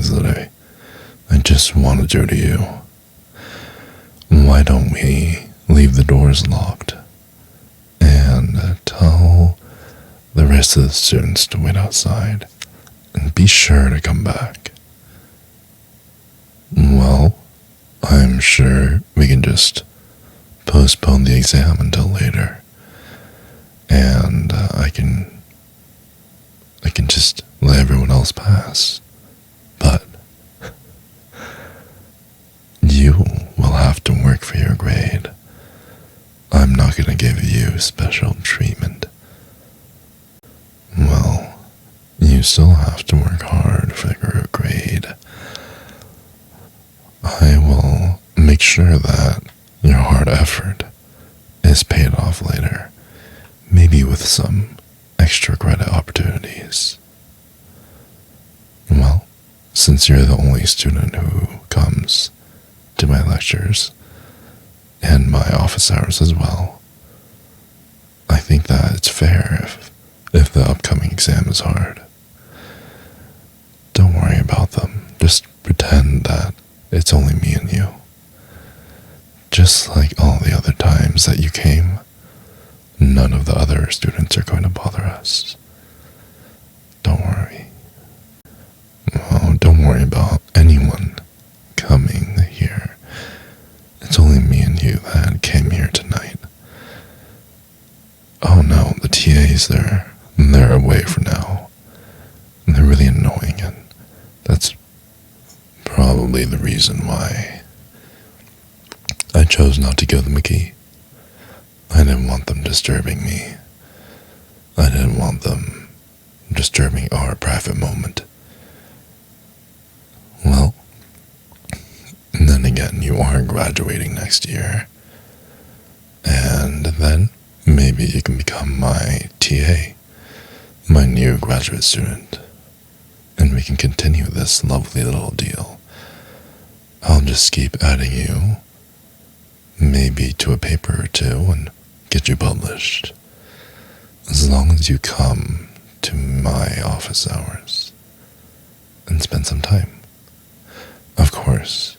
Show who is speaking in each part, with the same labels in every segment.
Speaker 1: things that I just want to do to you. Why don't we leave the doors locked and tell the rest of the students to wait outside and be sure to come back? Well, I'm sure we can just postpone the exam until later, and I can just let everyone else pass. But you will have to work for your grade. I'm not going to give you special treatment. Well, you still have to work hard for your grade. I will make sure that your hard effort is paid off later, maybe with some extra credit opportunities. Well, since you're the only student who comes to my lectures and my office hours as well, I think that it's fair if the upcoming exam is hard. Don't worry about them. Just pretend that it's only me and you. Just like all the other times that you came, none of the other students are going to bother us. Don't worry. Oh, don't worry about anyone coming here. It's only me and you that came here tonight. Oh no, the TAs, they're away for now. And they're really annoying, and that's probably the reason why I chose not to give them a key. I didn't want them disturbing me. I didn't want them disturbing our private moment. Well, and then again, you are graduating next year. And then maybe you can become my TA, my new graduate student. And we can continue this lovely little deal. I'll just keep adding you, maybe to a paper or two, and get you published. As long as you come to my office hours and spend some time. Of course.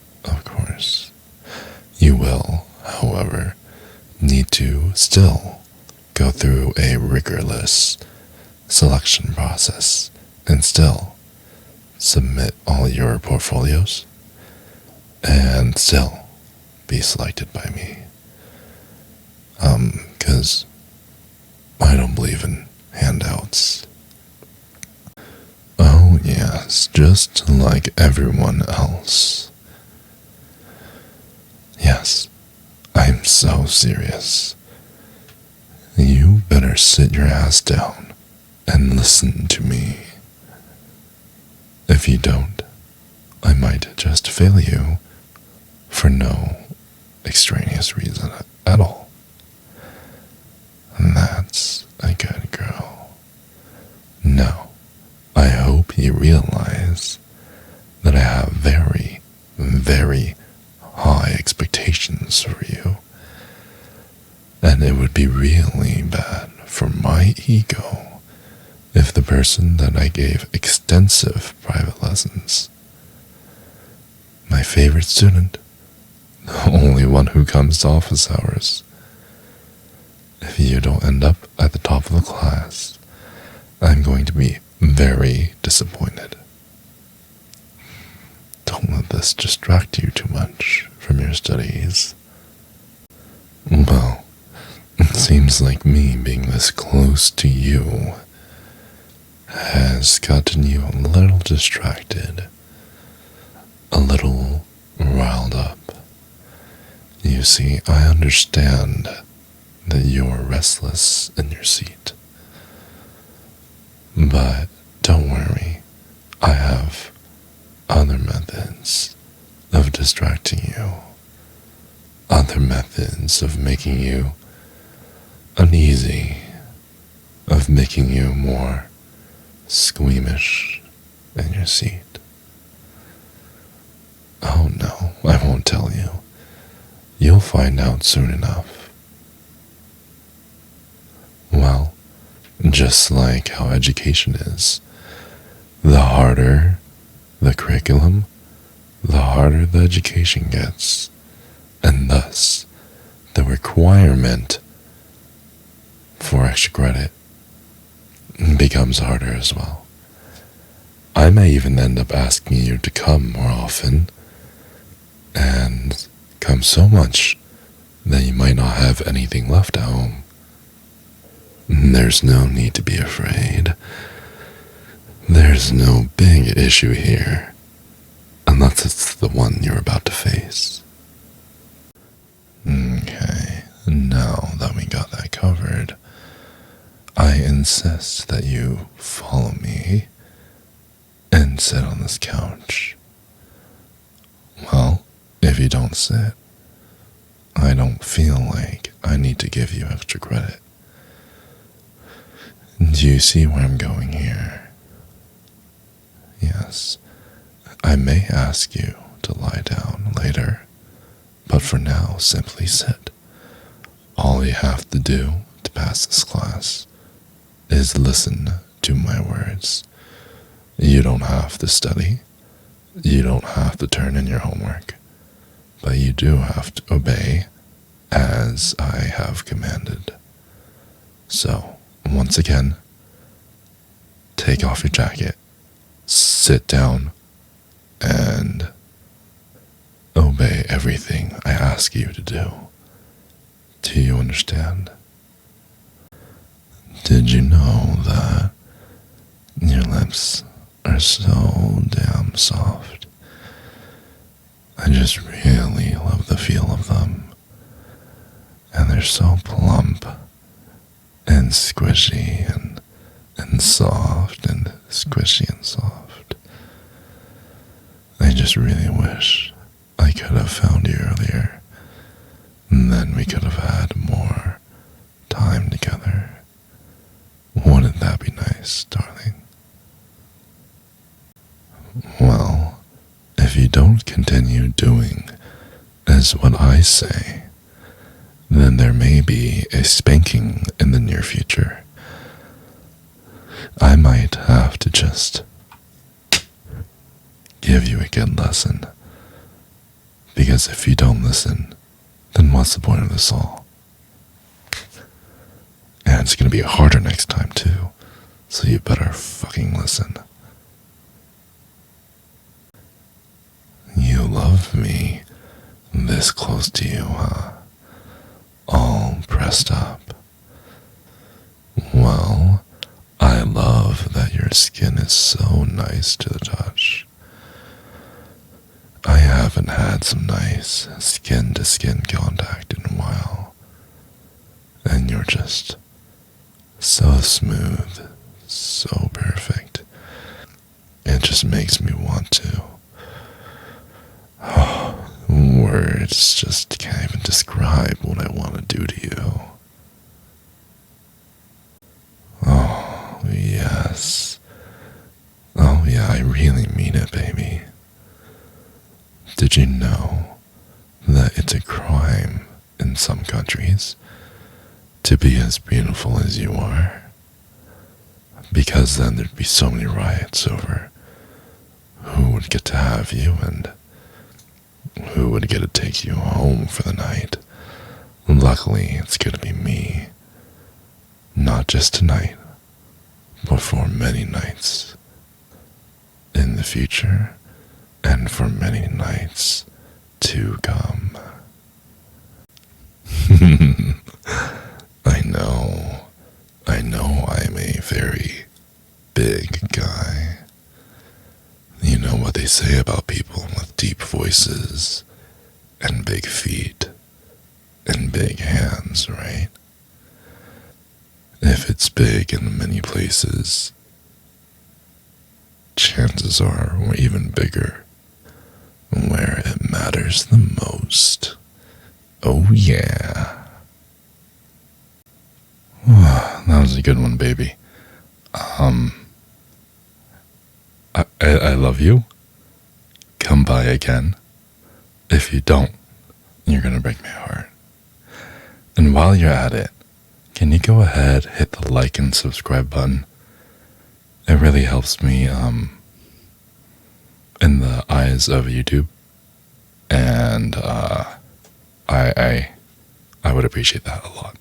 Speaker 1: You will, however, need to still go through a rigorous selection process and still submit all your portfolios and still be selected by me. Because I don't believe in handouts. Oh yes, just like everyone else. Yes, I'm so serious. You better sit your ass down and listen to me. If you don't, I might just fail you for no extraneous reason at all. And that's a good girl. Now, I hope you realize that I have very, very high expectations for you. And it would be really bad for my ego if the person that I gave extensive private lessons, my favorite student, the only one who comes to office hours, if you don't end up at the top of the class, I'm going to be very disappointed. Don't let this distract you too much from your studies. Well, it seems like me being this close to you has gotten you a little distracted, a little riled up. You see, I understand that you're restless in your seat. But don't worry, I have other methods of distracting you, other methods of making you uneasy, of making you more squeamish in your seat. Oh no, I won't tell you. You'll find out soon enough. Well, just like how education is, the harder, the curriculum, the harder the education gets, and thus the requirement for extra credit becomes harder as well. I may even end up asking you to come more often, and come so much that you might not have anything left at home. There's no need to be afraid. There's no big issue here, unless it's the one you're about to face. Okay, now that we got that covered, I insist that you follow me and sit on this couch. Well, if you don't sit, I don't feel like I need to give you extra credit. Do you see where I'm going here? Yes, I may ask you to lie down later, but for now, simply sit. All you have to do to pass this class is listen to my words. You don't have to study. You don't have to turn in your homework, but you do have to obey as I have commanded. So, once again, take off your jacket, sit down, and obey everything I ask you to do. Do you understand? Did you know that your lips are so damn soft? I just really love the feel of them. And they're so plump and squishy and soft and squishy and soft. I just really wish I could have found you earlier, and then we could have had more time together. Wouldn't that be nice, darling? Well, if you don't continue doing as what I say, then there may be a spanking in the near future. I might have to just give you a good lesson. Because if you don't listen, then what's the point of this all? And it's gonna be harder next time too, so you better fucking listen. You love me this close to you, huh? All pressed up. Well, I love that your skin is so nice to the touch. I haven't had some nice skin-to-skin contact in a while. And you're just so smooth, so perfect. It just makes me want to. Oh, words just can't even describe what I want to do to you. Oh, yes. Oh, yeah, I really mean it, baby. Did you know that it's a crime in some countries to be as beautiful as you are? Because then there'd be so many riots over who would get to have you and who would get to take you home for the night. Luckily, it's gonna be me. Not just tonight, but for many nights in the future and for many nights to come. I know I'm a very big guy. You know what they say about people with deep voices and big feet and big hands, right? If it's big in many places, chances are we're even bigger where it matters the most. Oh yeah. That was a good one, baby. I love you. Come by again. If you don't, you're gonna break my heart. And while you're at it, can you go ahead, hit the like and subscribe button? It really helps me, in the eyes of YouTube, and I would appreciate that a lot.